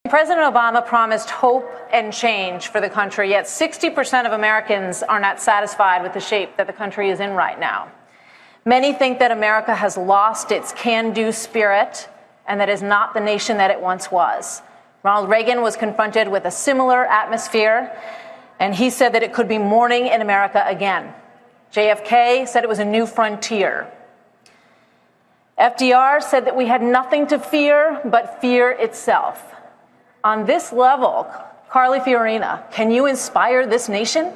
President Obama promised hope and change for the country, yet 60% of Americans are not satisfied with the shape that the country is in right now. Many think that America has lost its can-do spirit and that is not the nation that it once was. Ronald Reagan was confronted with a similar atmosphere, and he said that it could be morning in America again. JFK said it was a new frontier. FDR said that we had nothing to fear but fear itself. On this level, Carly Fiorina, can you inspire this nation?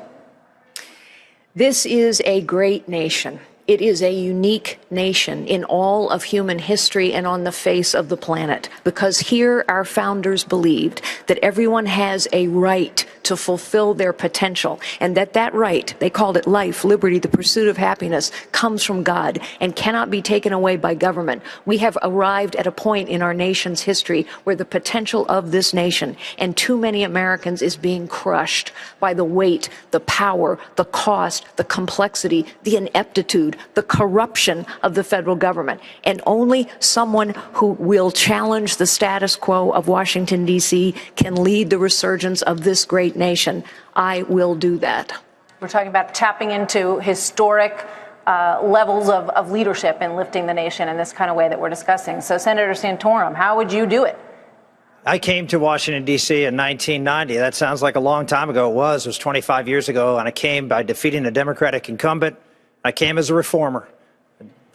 This is a great nation. It is a unique nation in all of human history and on the face of the planet, because here our founders believed that everyone has a right to fulfill their potential, and that right, they called it life, liberty, the pursuit of happiness, comes from God and cannot be taken away by government. We have arrived at a point in our nation's history where the potential of this nation and too many Americans is being crushed by the weight, the power, the cost, the complexity, the ineptitude, the corruption of the federal government. And only someone who will challenge the status quo of Washington, D.C. can lead the resurgence of this great nation. I will do that. We're talking about tapping into historic levels of leadership and lifting the nation in this kind of way that we're discussing. So, Senator Santorum, how would you do it? I came to Washington, D.C. in 1990. That sounds like a long time ago. It was 25 years ago, and I came by defeating a Democratic incumbent. I came as a reformer.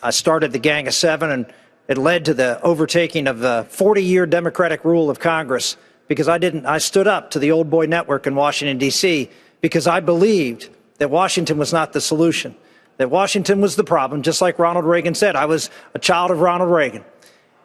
I started the Gang of Seven, and it led to the overtaking of the 40-year Democratic rule of Congress, because I stood up to the old boy network in Washington, D.C., because I believed that Washington was not the solution, that Washington was the problem, just like Ronald Reagan said. I was a child of Ronald Reagan.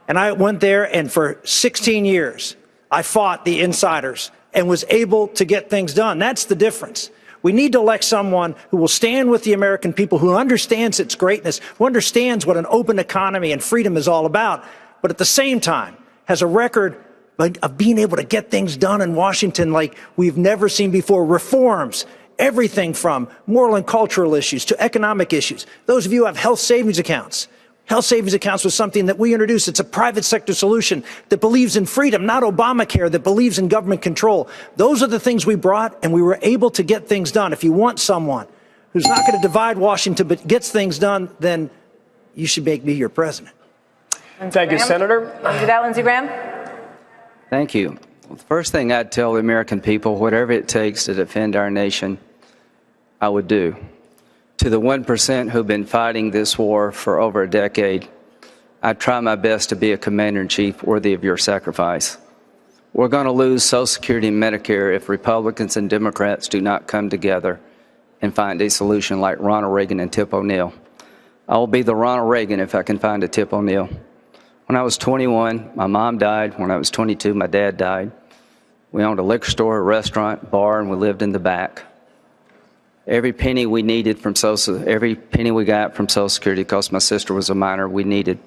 And I went there, and for 16 years, I fought the insiders and was able to get things done. That's the difference. We need to elect someone who will stand with the American people, who understands its greatness, who understands what an open economy and freedom is all about, but at the same time has a record of being able to get things done in Washington like we've never seen before. Reforms, everything from moral and cultural issues to economic issues. Those of you who have health savings accounts. Health savings accounts was something that we introduced. It's a private sector solution that believes in freedom, not Obamacare, that believes in government control. Those are the things we brought, and we were able to get things done. If you want someone who's not going to divide Washington but gets things done, then you should make me your president. Thank you, Senator. Can you do that, Lindsey Graham? Thank you. Well, the first thing I'd tell the American people, whatever it takes to defend our nation, I would do. To the 1% who've been fighting this war for over a decade, I try my best to be a commander-in-chief worthy of your sacrifice. We're going to lose Social Security and Medicare if Republicans and Democrats do not come together and find a solution like Ronald Reagan and Tip O'Neill. I will be the Ronald Reagan if I can find a Tip O'Neill. When I was 21, my mom died. When I was 22, my dad died. We owned a liquor store, a restaurant, bar, and we lived in the back. Every penny we needed from every penny we got from Social Security, because my sister was a minor, we needed.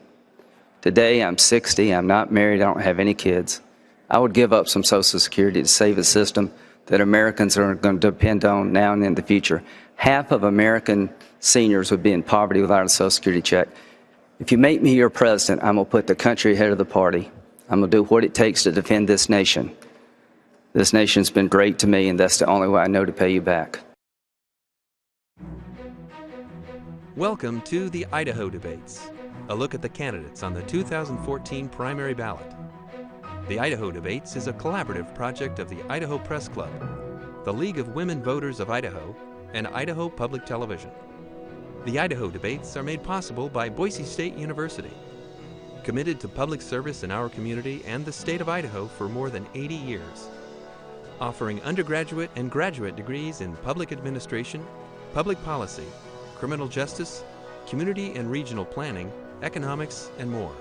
Today, I'm 60, I'm not married, I don't have any kids. I would give up some Social Security to save a system that Americans are going to depend on now and in the future. Half of American seniors would be in poverty without a Social Security check. If you make me your president, I'm going to put the country ahead of the party. I'm going to do what it takes to defend this nation. This nation's been great to me, and that's the only way I know to pay you back. Welcome to the Idaho Debates, a look at the candidates on the 2014 primary ballot. The Idaho Debates is a collaborative project of the Idaho Press Club, the League of Women Voters of Idaho, and Idaho Public Television. The Idaho Debates are made possible by Boise State University, committed to public service in our community and the state of Idaho for more than 80 years, offering undergraduate and graduate degrees in public administration, public policy, criminal justice, community and regional planning, economics, and more.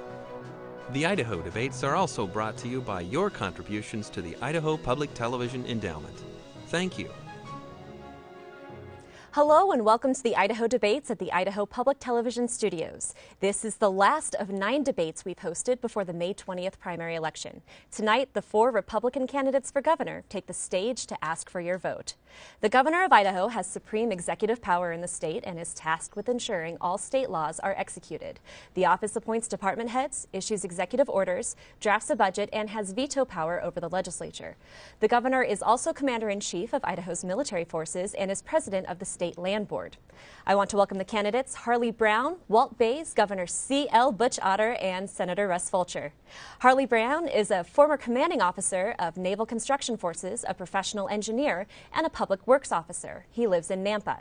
The Idaho Debates are also brought to you by your contributions to the Idaho Public Television Endowment. Thank you. Hello and welcome to the Idaho Debates at the Idaho Public Television Studios. This is the last of 9 debates we've hosted before the May 20th primary election. Tonight, the 4 Republican candidates for governor take the stage to ask for your vote. The governor of Idaho has supreme executive power in the state and is tasked with ensuring all state laws are executed. The office appoints department heads, issues executive orders, drafts a budget, and has veto power over the legislature. The governor is also commander-in-chief of Idaho's military forces and is president of the State Land Board. I want to welcome the candidates Harley Brown, Walt Bays, Governor C.L. Butch Otter, and Senator Russ Fulcher. Harley Brown is a former commanding officer of Naval Construction Forces, a professional engineer, and a public works officer. He lives in Nampa.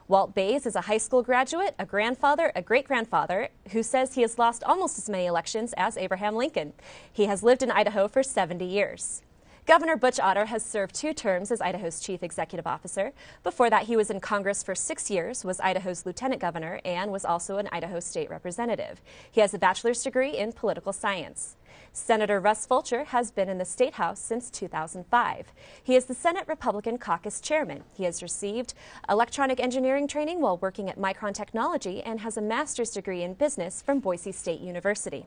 Walt Bays is a high school graduate, a grandfather, a great-grandfather, who says he has lost almost as many elections as Abraham Lincoln. He has lived in Idaho for 70 years. Governor Butch Otter has served 2 terms as Idaho's chief executive officer. Before that, he was in Congress for 6 years, was Idaho's lieutenant governor, and was also an Idaho state representative. He has a bachelor's degree in political science. Senator Russ Fulcher has been in the State House since 2005. He is the Senate Republican Caucus chairman. He has received electronic engineering training while working at Micron Technology and has a master's degree in business from Boise State University.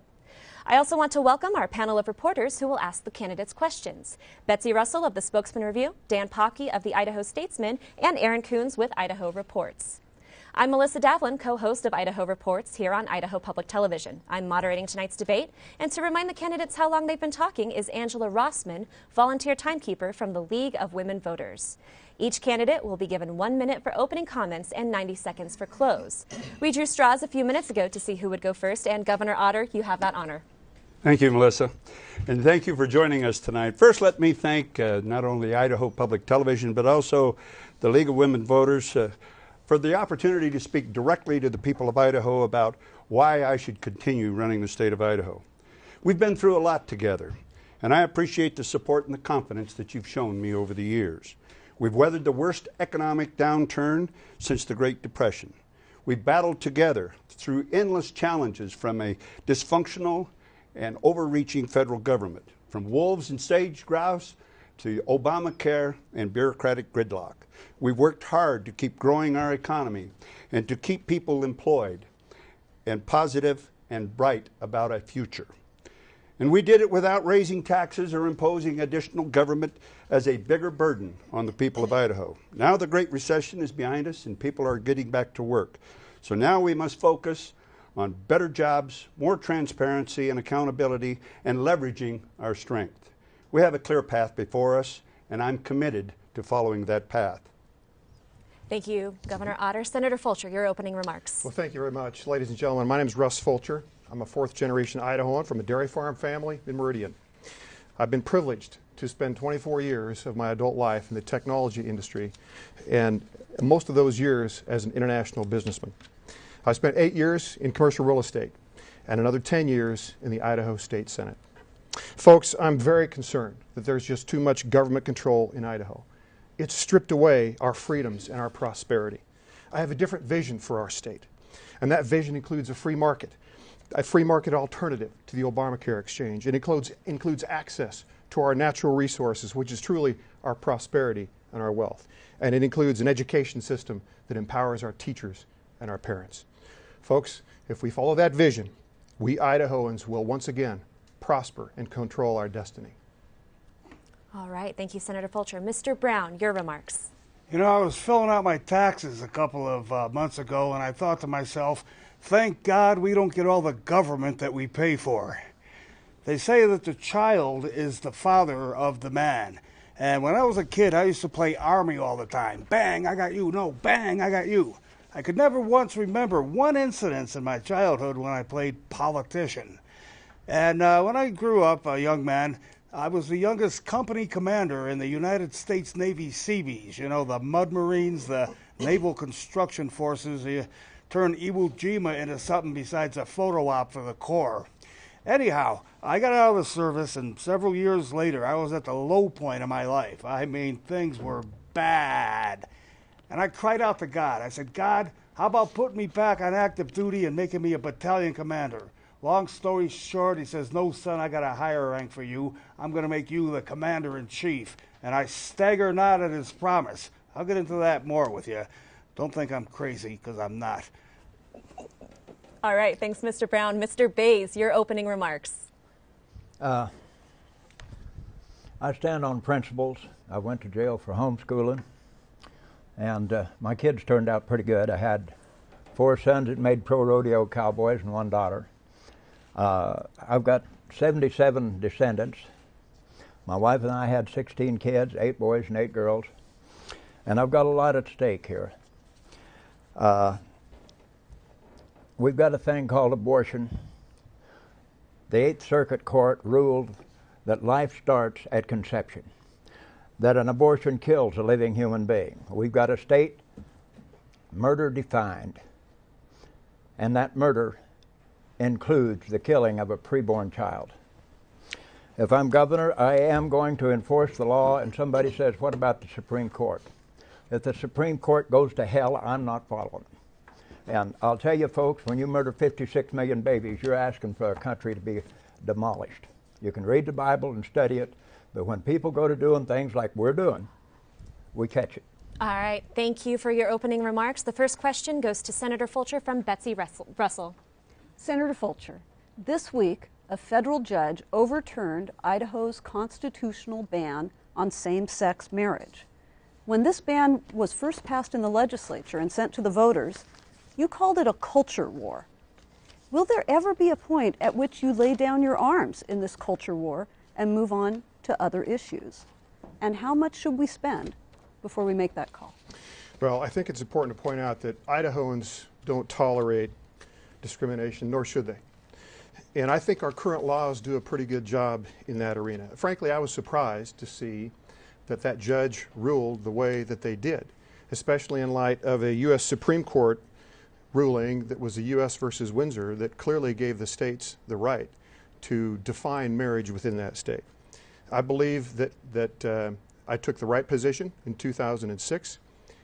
I also want to welcome our panel of reporters who will ask the candidates questions. Betsy Russell of the Spokesman Review, Dan Pocky of the Idaho Statesman, and Aaron Coons with Idaho Reports. I'm Melissa Davlin, co-host of Idaho Reports here on Idaho Public Television. I'm moderating tonight's debate, and to remind the candidates how long they've been talking is Angela Rossman, volunteer timekeeper from the League of Women Voters. Each candidate will be given 1 minute for opening comments and 90 seconds for close. We drew straws a few minutes ago to see who would go first, and Governor Otter, you have that honor. Thank you, Melissa, and thank you for joining us tonight. First, let me thank not only Idaho Public Television, but also the League of Women Voters for the opportunity to speak directly to the people of Idaho about why I should continue running the state of Idaho. We've been through a lot together, and I appreciate the support and the confidence that you've shown me over the years. We've weathered the worst economic downturn since the Great Depression. We've battled together through endless challenges from a dysfunctional and overreaching federal government, from wolves and sage grouse to Obamacare and bureaucratic gridlock. We've worked hard to keep growing our economy and to keep people employed and positive and bright about a future. And we did it without raising taxes or imposing additional government as a bigger burden on the people of Idaho. Now the Great Recession is behind us and people are getting back to work. So now we must focus on better jobs, more transparency and accountability, and leveraging our strength. We have a clear path before us, and I'm committed to following that path. Thank you, Governor Otter. Senator Fulcher, your opening remarks. Well, thank you very much. Ladies and gentlemen, my name is Russ Fulcher. I'm a 4th-generation Idahoan from a dairy farm family in Meridian. I've been privileged to spend 24 years of my adult life in the technology industry, and most of those years as an international businessman. I spent 8 years in commercial real estate and another 10 years in the Idaho State Senate. Folks, I'm very concerned that there's just too much government control in Idaho. It's stripped away our freedoms and our prosperity. I have a different vision for our state, and that vision includes a free market alternative to the Obamacare exchange. It includes access to our natural resources, which is truly our prosperity and our wealth. And it includes an education system that empowers our teachers and our parents. Folks, if we follow that vision, we Idahoans will once again prosper and control our destiny. All right. Thank you, Senator Fulcher. Mr. Brown, your remarks. You know, I was filling out my taxes a couple of months ago, and I thought to myself, thank God we don't get all the government that we pay for. They say that the child is the father of the man. And when I was a kid, I used to play Army all the time. Bang, I got you. No, bang, I got you. I could never once remember one incident in my childhood when I played politician. And when I grew up a young man, I was the youngest company commander in the United States Navy Seabees. You know, the Mud Marines, the Naval Construction Forces. You turn Iwo Jima into something besides a photo op for the Corps. Anyhow, I got out of the service, and several years later, I was at the low point of my life. I mean, things were bad. And I cried out to God. I said, God, how about putting me back on active duty and making me a battalion commander? Long story short, he says, no, son, I got a higher rank for you. I'm going to make you the commander-in-chief. And I stagger not at his promise. I'll get into that more with you. Don't think I'm crazy, because I'm not. All right, thanks, Mr. Brown. Mr. Bays, your opening remarks. I stand on principles. I went to jail for homeschooling, and my kids turned out pretty good. I had 4 sons that made pro rodeo cowboys and 1 daughter. I've got 77 descendants. My wife and I had 16 kids, 8 boys and 8 girls, and I've got a lot at stake here. We've got a thing called abortion. The 8th Circuit Court ruled that life starts at conception, that an abortion kills a living human being. We've got a state murder defined, and that murder includes the killing of a preborn child. If I'm governor, I am going to enforce the law, and somebody says, what about the Supreme Court? If the Supreme Court goes to hell, I'm not following. And I'll tell you folks, when you murder 56 million babies, you're asking for a country to be demolished. You can read the Bible and study it, but when people go to doing things like we're doing, we catch it. All right, thank you for your opening remarks. The first question goes to Senator Fulcher from Betsy Russell. Senator Fulcher, this week, a federal judge overturned Idaho's constitutional ban on same-sex marriage. When this ban was first passed in the legislature and sent to the voters, you called it a culture war. Will there ever be a point at which you lay down your arms in this culture war and move on to other issues? And how much should we spend before we make that call? Well, I think it's important to point out that Idahoans don't tolerate discrimination, nor should they. And I think our current laws do a pretty good job in that arena. Frankly, I was surprised to see that that judge ruled the way that they did, especially in light of a U.S. Supreme Court ruling that was a U.S. versus Windsor that clearly gave the states the right to define marriage within that state. I believe that I took the right position in 2006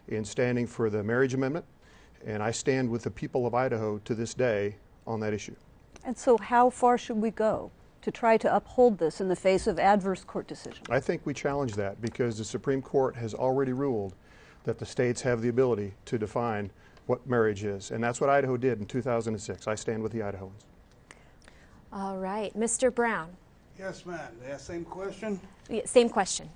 in standing for the marriage amendment, and I stand with the people of Idaho to this day on that issue. And so how far should we go to try to uphold this in the face of adverse court decisions? I think we challenge that because the Supreme Court has already ruled that the states have the ability to define what marriage is. And that's what Idaho did in 2006. I stand with the Idahoans. All right, Mr. Brown. Yes, ma'am. Yeah, same question? Yeah, same question.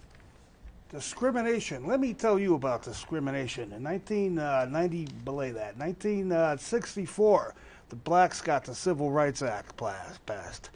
Discrimination. Let me tell you about discrimination. In 1964, the blacks got the Civil Rights Act passed.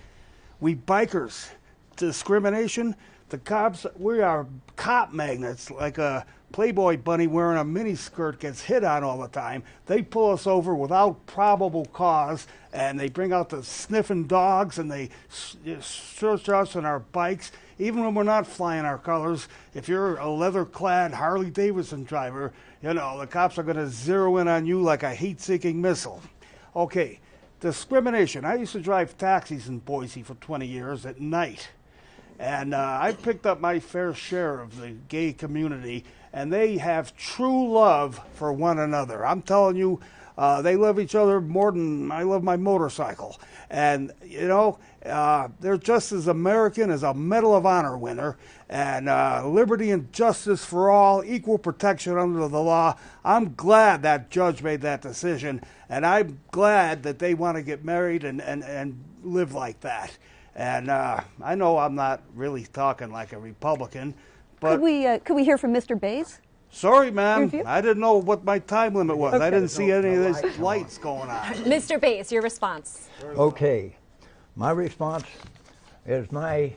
We bikers, discrimination, the cops, we are cop magnets, like a Playboy bunny wearing a miniskirt gets hit on all the time. They pull us over without probable cause, and they bring out the sniffing dogs, and they search us on our bikes. Even when we're not flying our colors, if you're a leather-clad Harley-Davidson driver, you know, the cops are going to zero in on you like a heat-seeking missile. Okay, discrimination. I used to drive taxis in Boise for 20 years at night. And I picked up my fair share of the gay community, and they have true love for one another. I'm telling you, they love each other more than I love my motorcycle. And, you know, they're just as American as a Medal of Honor winner. And liberty and justice for all, equal protection under the law. I'm glad that judge made that decision, and I'm glad that they want to get married and live like that. And I know I'm not really talking like a Republican, but... Could we hear from Mr. Bays? Sorry, ma'am. I didn't know what my time limit was. Okay. I didn't see any of these lights going on. Mr. Bays, your response. Okay. My response is my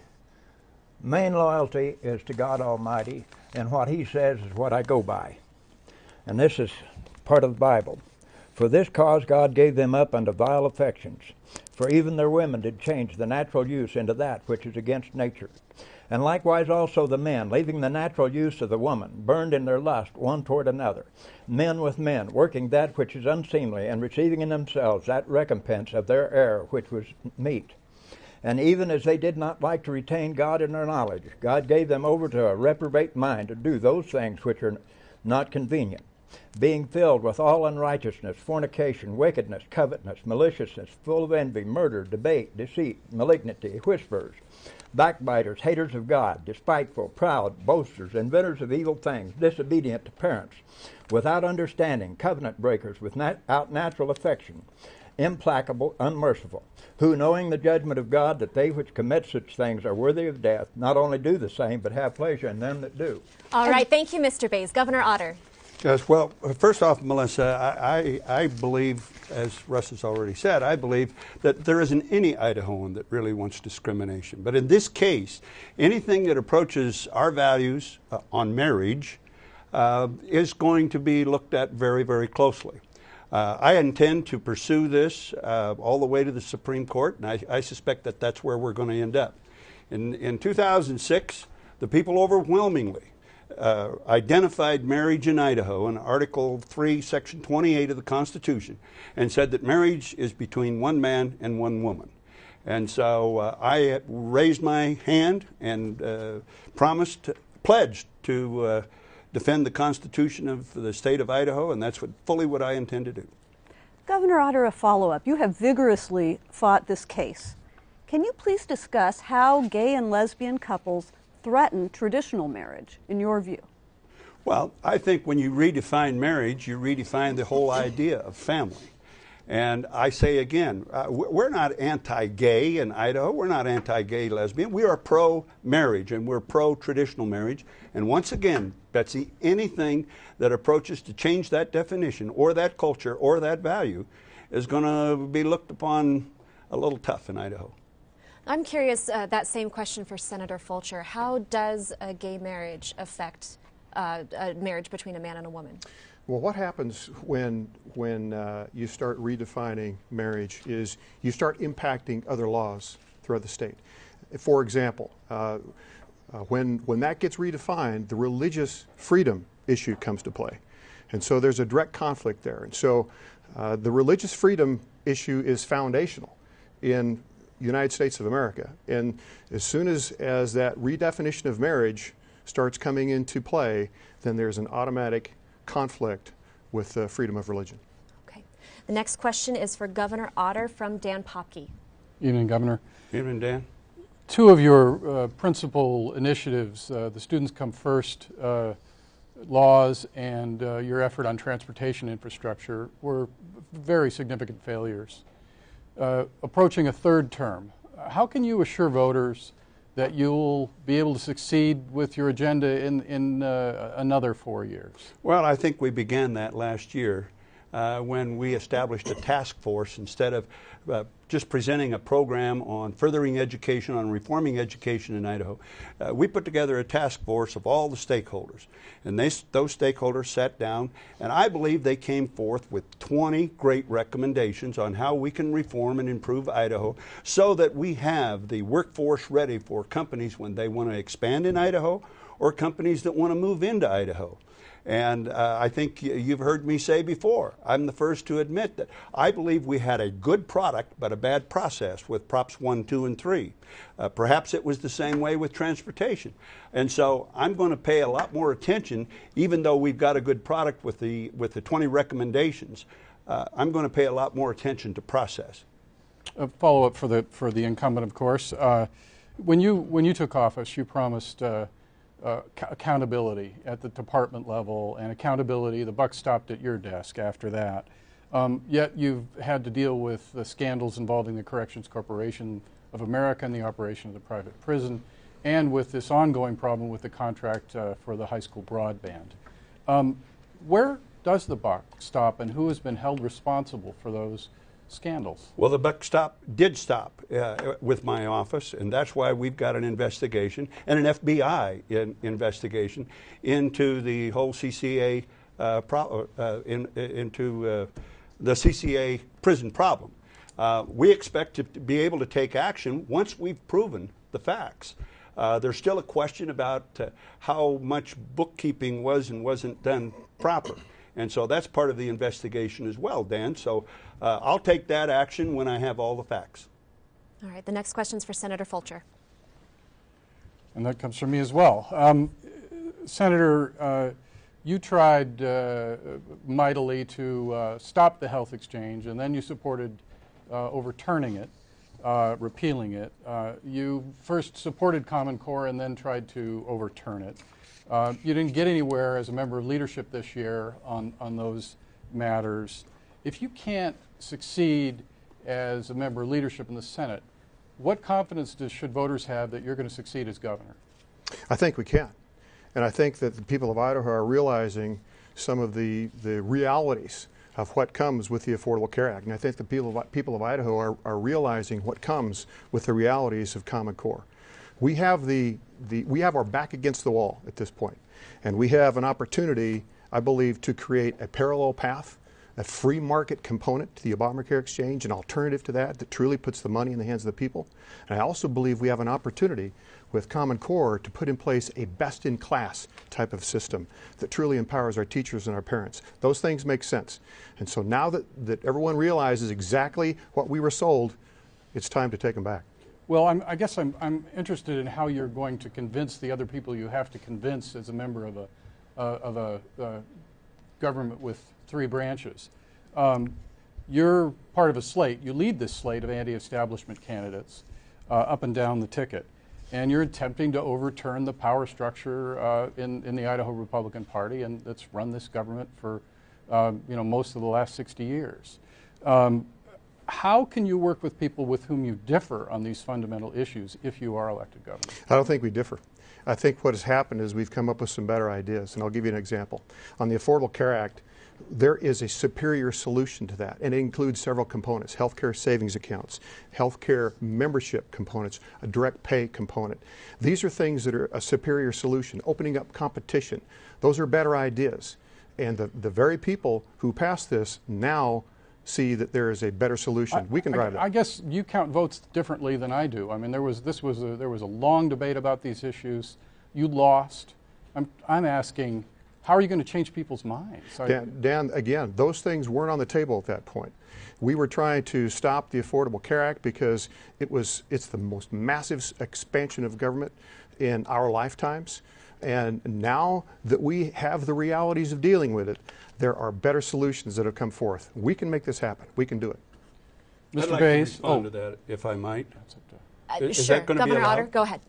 main loyalty is to God Almighty, and what He says is what I go by. And this is part of the Bible. For this cause God gave them up unto vile affections. For even their women did change the natural use into that which is against nature. And likewise also the men, leaving the natural use of the woman, burned in their lust one toward another. Men with men, working that which is unseemly, and receiving in themselves that recompense of their error which was meet. And even as they did not like to retain God in their knowledge, God gave them over to a reprobate mind to do those things which are not convenient, being filled with all unrighteousness, fornication, wickedness, covetousness, maliciousness, full of envy, murder, debate, deceit, malignity, whispers. backbiters, haters of God, despiteful, proud, boasters, inventors of evil things, disobedient to parents, without understanding, covenant breakers, without natural affection, implacable, unmerciful, who, knowing the judgment of God, that they which commit such things are worthy of death, not only do the same, but have pleasure in them that do. All right, thank you, Mr. Bays. Governor Otter. Yes, well, first off, Melissa, I believe, as Russ has already said, I believe that there isn't any Idahoan that really wants discrimination. But in this case, anything that approaches our values on marriage is going to be looked at very, very closely. I intend to pursue this all the way to the Supreme Court, and I suspect that that's where we're going to end up. In 2006, the people overwhelmingly identified marriage in Idaho in Article 3, Section 28 of the Constitution, and said that marriage is between one man and one woman. And so I raised my hand and pledged to defend the Constitution of the state of Idaho, and that's fully what I intend to do. Governor Otter, a follow-up. You have vigorously fought this case. Can you please discuss how gay and lesbian couples threaten traditional marriage, in your view? Well, I think when you redefine marriage, you redefine the whole idea of family. And I say again, we're not anti-gay in Idaho. We're not anti-gay lesbian. We are pro-marriage, and we're pro-traditional marriage. And once again, Betsy, anything that approaches to change that definition or that culture or that value is going to be looked upon a little tough in Idaho. I'm curious, that same question for Senator Fulcher. How does a gay marriage affect a marriage between a man and a woman? Well, what happens when you start redefining marriage is you start impacting other laws throughout the state. For example, when that gets redefined, the religious freedom issue comes to play. And so there's a direct conflict there. And so the religious freedom issue is foundational in the United States of America. And as soon as that redefinition of marriage starts coming into play, then there's an automatic conflict with freedom of religion. Okay. The next question is for Governor Otter from Dan Popke. Evening, Governor. Evening, Dan. Two of your principal initiatives, the Students Come First laws and your effort on transportation infrastructure, were very significant failures. Approaching a third term, how can you assure voters that you'll be able to succeed with your agenda in another 4 years? Well, I think we began that last year when we established a task force instead of just presenting a program on furthering education, on reforming education in Idaho. We put together a task force of all the stakeholders, and those stakeholders sat down, and I believe they came forth with 20 great recommendations on how we can reform and improve Idaho so that we have the workforce ready for companies when they want to expand in Idaho or companies that want to move into Idaho. And I think you've heard me say before, I'm the first to admit that I believe we had a good product but a bad process with Props 1, 2, and 3. Perhaps it was the same way with transportation. And so I'm going to pay a lot more attention, even though we've got a good product with the 20 recommendations, I'm going to pay a lot more attention to process. A follow-up for the incumbent, of course. When you took office, you promised accountability at the department level and accountability. The buck stopped at your desk after that. Yet you've had to deal with the scandals involving the Corrections Corporation of America and the operation of the private prison, and with this ongoing problem with the contract for the high school broadband. Where does the buck stop, and who has been held responsible for those scandals? Well, the buck did stop with my office, and that's why we've got an investigation and an FBI investigation into the whole CCA into the CCA prison problem. We expect to be able to take action once we've proven the facts. There's still a question about how much bookkeeping was and wasn't done proper. And so that's part of the investigation as well, Dan. So I'll take that action when I have all the facts. All right, the next question is for Senator Fulcher. And that comes from me as well. Senator, you tried mightily to stop the health exchange, and then you supported overturning it. repealing it. You first supported Common Core and then tried to overturn it. You didn't get anywhere as a member of leadership this year on those matters. If you can't succeed as a member of leadership in the Senate, what confidence should voters have that you're going to succeed as governor? I think we can. And I think that the people of Idaho are realizing some of the realities of what comes with the Affordable Care Act. And I think the people of Idaho are realizing what comes with the realities of Common Core. We have we have our back against the wall at this point, and we have an opportunity, I believe, to create a parallel path, a free market component to the Obamacare exchange, an alternative to that truly puts the money in the hands of the people. And I also believe we have an opportunity with Common Core to put in place a best-in-class type of system that truly empowers our teachers and our parents. Those things make sense. And so now that everyone realizes exactly what we were sold, it's time to take them back. Well, I guess I'm interested in how you're going to convince the other people you have to convince as a member of a government with 3 branches. You're part of a slate. You lead this slate of anti-establishment candidates up and down the ticket. And you're attempting to overturn the power structure in the Idaho Republican Party, and that's run this government for most of the last 60 years. How can you work with people with whom you differ on these fundamental issues if you are elected governor? I don't think we differ. I think what has happened is we've come up with some better ideas, and I'll give you an example. On the Affordable Care Act, there is a superior solution to that, and it includes several components: healthcare savings accounts, healthcare membership components, a direct pay component. These are things that are a superior solution, opening up competition. Those are better ideas. And the very people who passed this now see that there is a better solution. We can drive that. I guess you count votes differently than I do. I mean, there was a long debate about these issues. You lost. I'm asking, how are you going to change people's minds? Dan, again, those things weren't on the table at that point. We were trying to stop the Affordable Care Act because it's the most massive expansion of government in our lifetimes. And now that we have the realities of dealing with it, there are better solutions that have come forth. We can make this happen. We can do it. Mr. I'd like Bays, to respond to that, if I might. Is sure, that going to Governor be allowed? Otter, go ahead.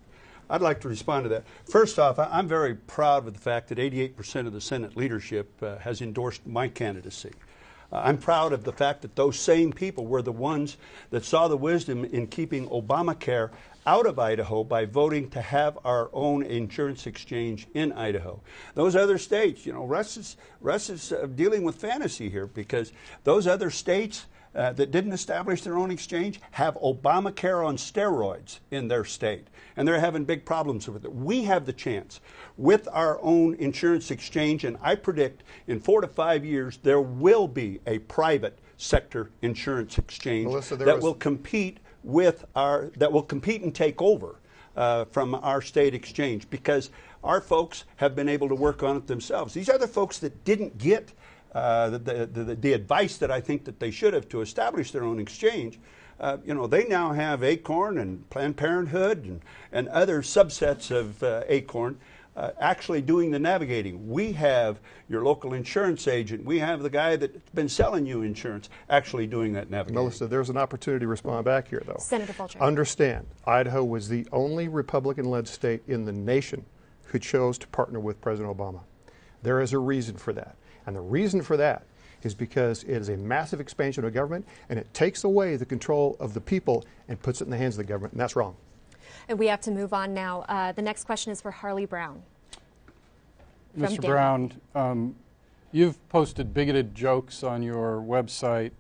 I'd like to respond to that. First off, I'm very proud of the fact that 88% of the Senate leadership has endorsed my candidacy. I'm proud of the fact that those same people were the ones that saw the wisdom in keeping Obamacare out of Idaho by voting to have our own insurance exchange in Idaho. Those other states, Russ is dealing with fantasy here, because those other states that didn't establish their own exchange have Obamacare on steroids in their state, and they're having big problems with it. We have the chance with our own insurance exchange, and I predict in 4 to 5 years there will be a private sector insurance exchange that will compete and take over from our state exchange, because our folks have been able to work on it themselves. These other folks that didn't get the advice that I think that they should have to establish their own exchange, they now have ACORN and Planned Parenthood and other subsets of ACORN actually doing the navigating. We have your local insurance agent. We have the guy that's been selling you insurance actually doing that navigating. Melissa, there's an opportunity to respond back here, though. Senator Fulcher. Understand, Idaho was the only Republican-led state in the nation who chose to partner with President Obama. There is a reason for that. And the reason for that is because it is a massive expansion of government, and it takes away the control of the people and puts it in the hands of the government, and that's wrong. And we have to move on now. The next question is for Harley Brown. Mr. Brown, you've posted bigoted jokes on your website,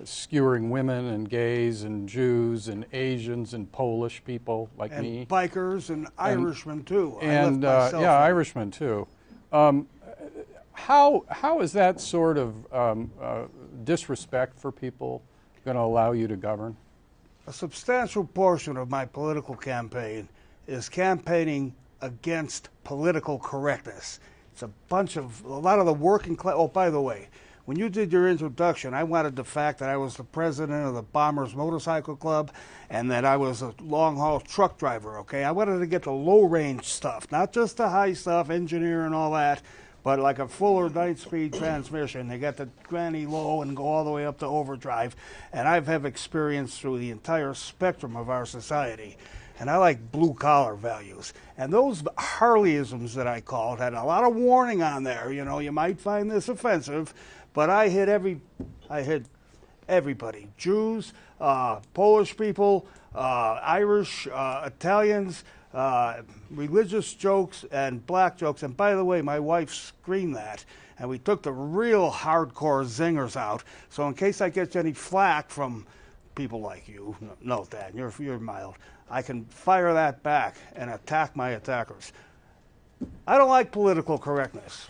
skewering women and gays and Jews and Asians and Polish people like me. And bikers and Irishmen, too. And Irishmen, too. How is that sort of disrespect for people going to allow you to govern? A substantial portion of my political campaign is campaigning against political correctness. It's a lot of the working class. Oh, by the way, when you did your introduction, I wanted the fact that I was the president of the Bombers Motorcycle Club and that I was a long-haul truck driver, okay? I wanted to get the low-range stuff, not just the high stuff, engineer and all that, but like a fuller 9-speed transmission. They got the granny low and go all the way up to overdrive. And I have experience through the entire spectrum of our society. And I like blue-collar values. And those Harleyisms that I called had a lot of warning on there. You know, you might find this offensive, but I hit everybody. Jews, Polish people, Irish, Italians, religious jokes, and black jokes. And by the way, my wife screened that. And we took the real hardcore zingers out. So in case I get any flack from people like you, note that, you're mild, I can fire that back and attack my attackers. I don't like political correctness.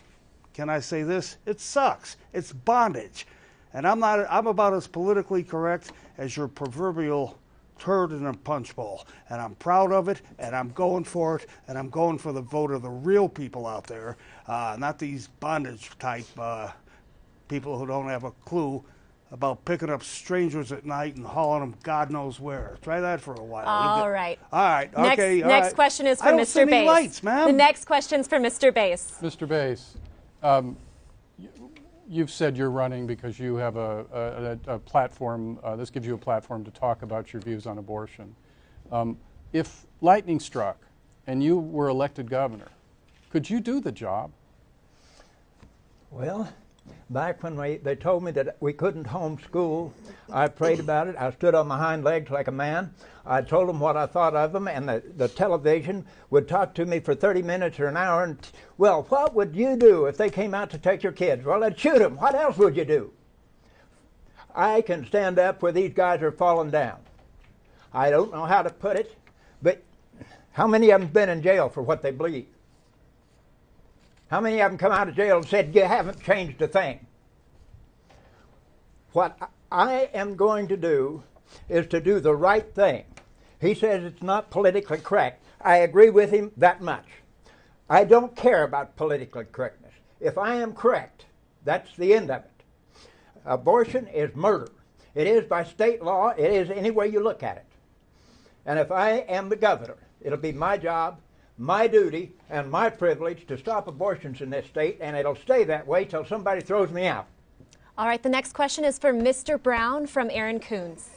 Can I say this? It sucks. It's bondage. And I'm about as politically correct as your proverbial turd in a punch bowl. And I'm proud of it, and I'm going for it, and I'm going for the vote of the real people out there, not these bondage type people who don't have a clue about picking up strangers at night and hauling them God knows where. Try that for a while. All right. All right. Okay. Next question is for I don't Mr. see any Bass. lights, man. The next question's for Mr. Bass. Mr. Bass, you've said you're running because you have a platform. This gives you a platform to talk about your views on abortion. If lightning struck and you were elected governor, could you do the job? Well, back when they told me that we couldn't homeschool, I prayed about it. I stood on my hind legs like a man. I told them what I thought of them, and the television would talk to me for 30 minutes or an hour. And, well, what would you do if they came out to take your kids? Well, I'd shoot them. What else would you do? I can stand up where these guys are falling down. I don't know how to put it, but how many of them have been in jail for what they believe? How many of them come out of jail and said, you haven't changed a thing? What I am going to do is to do the right thing. He says it's not politically correct. I agree with him that much. I don't care about politically correctness. If I am correct, that's the end of it. Abortion is murder. It is by state law. It is any way you look at it. And if I am the governor, it'll be my job, my duty, and my privilege to stop abortions in this state, and it'll stay that way till somebody throws me out. All right, the next question is for Mr. Brown from Aaron Coons.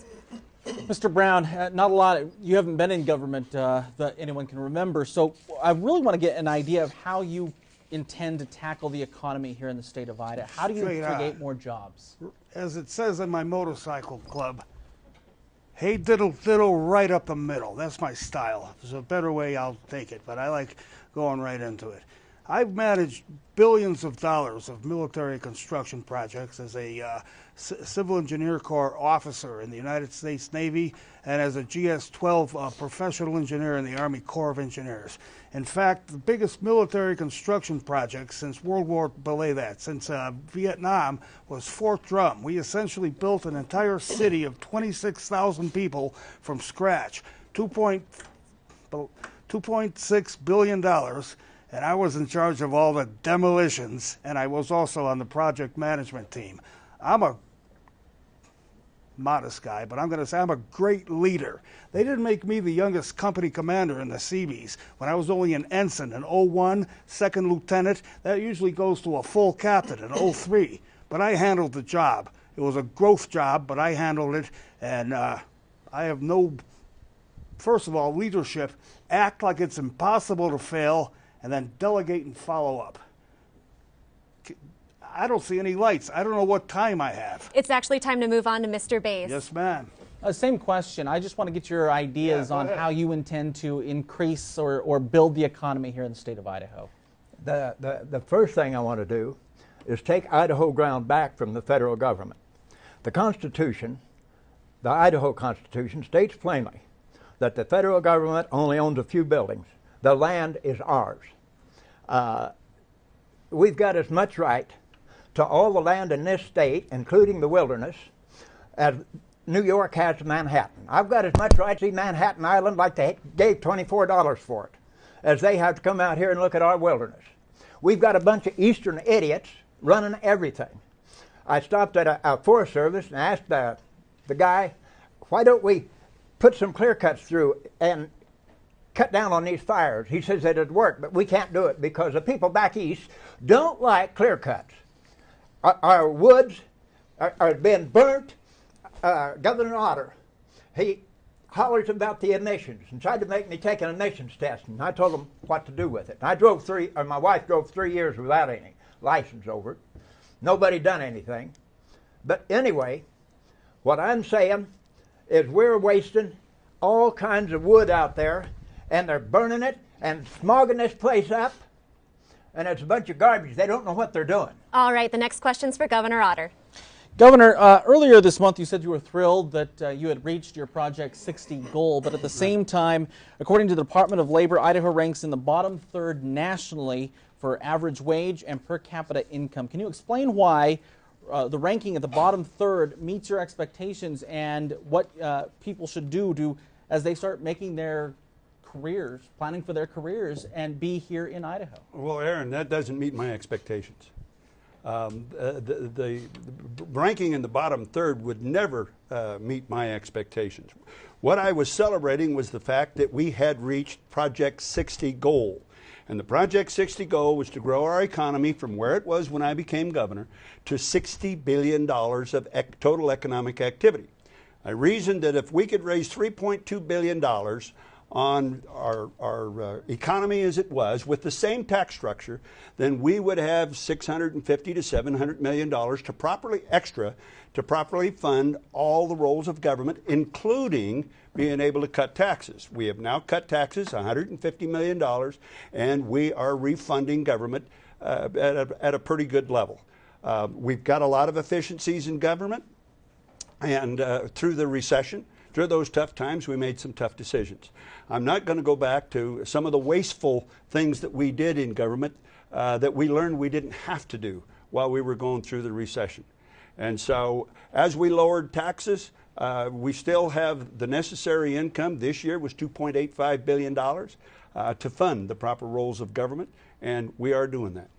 Mr. Brown, not a lot. You haven't been in government that anyone can remember, so I really want to get an idea of how you intend to tackle the economy here in the state of Idaho. How do you create more jobs? As it says in my motorcycle club, hey diddle diddle right up the middle. That's my style. If there's a better way, I'll take it, but I like going right into it. I've managed billions of dollars of military construction projects as a Civil Engineer Corps officer in the United States Navy and as a GS-12 professional engineer in the Army Corps of Engineers. In fact, the biggest military construction project since World War since Vietnam was Fort Drum. We essentially built an entire city of 26,000 people from scratch, $2.6 billion. And I was in charge of all the demolitions, and I was also on the project management team. I'm a modest guy, but I'm going to say I'm a great leader. They didn't make me the youngest company commander in the Seabees when I was only an ensign, an 01, second lieutenant. That usually goes to a full captain, an 03. But I handled the job. It was a growth job, but I handled it, and I have no, first of all, leadership. Act like it's impossible to fail, and then delegate and follow up. I don't see any lights. I don't know what time I have. It's actually time to move on to Mr. Bass. Yes, ma'am. Same question. I just want to get your ideas on how you intend to increase or build the economy here in the state of Idaho. The first thing I want to do is take Idaho ground back from the federal government. The Constitution, the Idaho Constitution, states plainly that the federal government only owns a few buildings. The land is ours. We've got as much right to all the land in this state, including the wilderness, as New York has to Manhattan. I've got as much right to see Manhattan Island like they gave $24 for it, as they have to come out here and look at our wilderness. We've got a bunch of eastern idiots running everything. I stopped at a Forest Service and asked the guy, why don't we put some clear cuts through? And cut down on these fires. He says that it'd work, but we can't do it because the people back east don't like clear cuts. Our woods are being burnt. Governor Otter, he hollers about the emissions and tried to make me take an emissions test, and I told him what to do with it. And I drove my wife drove 3 years without any license over it. Nobody done anything. But anyway, what I'm saying is we're wasting all kinds of wood out there, and they're burning it and smogging this place up, and it's a bunch of garbage. They don't know what they're doing. All right, the next question's for Governor Otter. Governor, earlier this month you said you were thrilled that you had reached your Project 60 goal, but at the same time, according to the Department of Labor, Idaho ranks in the bottom third nationally for average wage and per capita income. Can you explain why the ranking at the bottom third meets your expectations and what people should do as they start making their careers, planning for their careers, and be here in Idaho? Well, Aaron, that doesn't meet my expectations. The ranking in the bottom third would never meet my expectations. What I was celebrating was the fact that we had reached Project 60 goal. And the Project 60 goal was to grow our economy from where it was when I became governor to $60 billion of total economic activity. I reasoned that if we could raise $3.2 billion on our economy as it was with the same tax structure, then we would have $650 to $700 million to properly fund all the roles of government, including being able to cut taxes. We have now cut taxes $150 million, and we are refunding government at a pretty good level. We've got a lot of efficiencies in government, and through the recession, through those tough times, we made some tough decisions. I'm not going to go back to some of the wasteful things that we did in government that we learned we didn't have to do while we were going through the recession. And so as we lowered taxes, we still have the necessary income. This year was $2.85 billion to fund the proper roles of government, and we are doing that.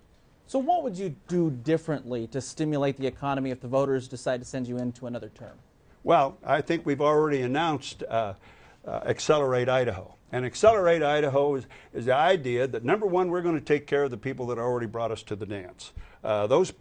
So what would you do differently to stimulate the economy if the voters decide to send you into another term? Well, I think we've already announced Accelerate Idaho. And Accelerate Idaho is the idea that, number one, we're going to take care of the people that already brought us to the dance. Those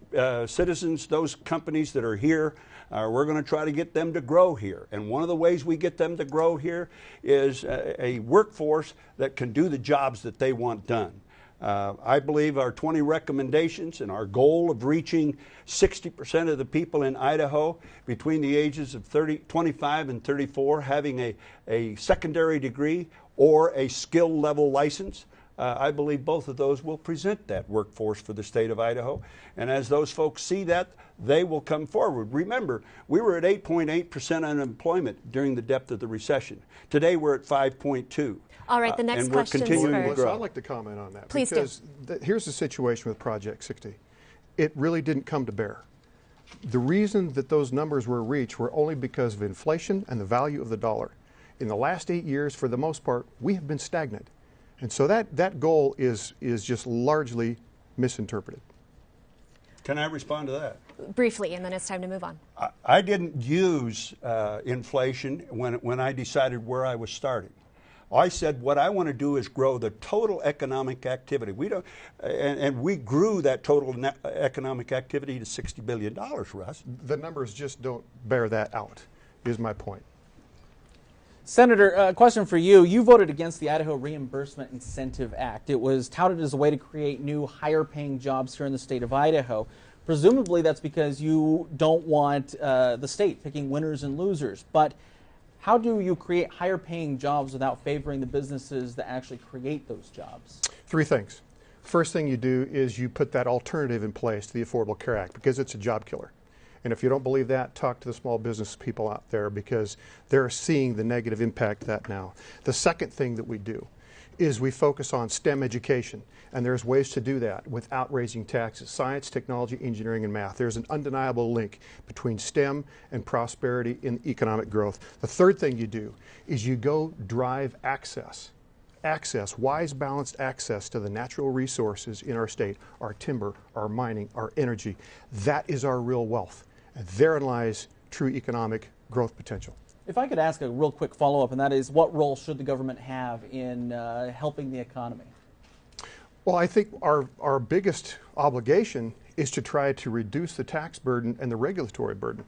citizens, those companies that are here, we're going to try to get them to grow here. And one of the ways we get them to grow here is a workforce that can do the jobs that they want done. I believe our 20 recommendations and our goal of reaching 60% of the people in Idaho between the ages of 25 and 34 having a secondary degree or a skill level license, I believe both of those will present that workforce for the state of Idaho. And as those folks see that, they will come forward. Remember, we were at 8.8% unemployment during the depth of the recession. Today we're at 5.2%. All right, the next question is for... I'd like to comment on that. Please because here's the situation with Project 60. It really didn't come to bear. The reason that those numbers were reached were only because of inflation and the value of the dollar. In the last 8 years, for the most part, we have been stagnant. And so that goal is just largely misinterpreted. Can I respond to that? Briefly, and then it's time to move on. I didn't use inflation when I decided where I was starting. I said what I want to do is grow the total economic activity. We don't, and we grew that total economic activity to $60 billion, Russ. The numbers just don't bear that out, is my point. Senator, a question for you. You voted against the Idaho Reimbursement Incentive Act. It was touted as a way to create new, higher-paying jobs here in the state of Idaho. Presumably that's because you don't want the state picking winners and losers. But how do you create higher-paying jobs without favoring the businesses that actually create those jobs? Three things. First thing you do is you put that alternative in place to the Affordable Care Act because it's a job killer. And if you don't believe that, talk to the small business people out there because they're seeing the negative impact of that now. The second thing that we do is we focus on STEM education. And there's ways to do that without raising taxes. Science, technology, engineering, and math. There's an undeniable link between STEM and prosperity in economic growth. The third thing you do is you go drive access. Access, wise, balanced access to the natural resources in our state, our timber, our mining, our energy. That is our real wealth. And therein lies true economic growth potential. If I could ask a real quick follow-up, and that is, what role should the government have in helping the economy? Well, I think our biggest obligation is to try to reduce the tax burden and the regulatory burden.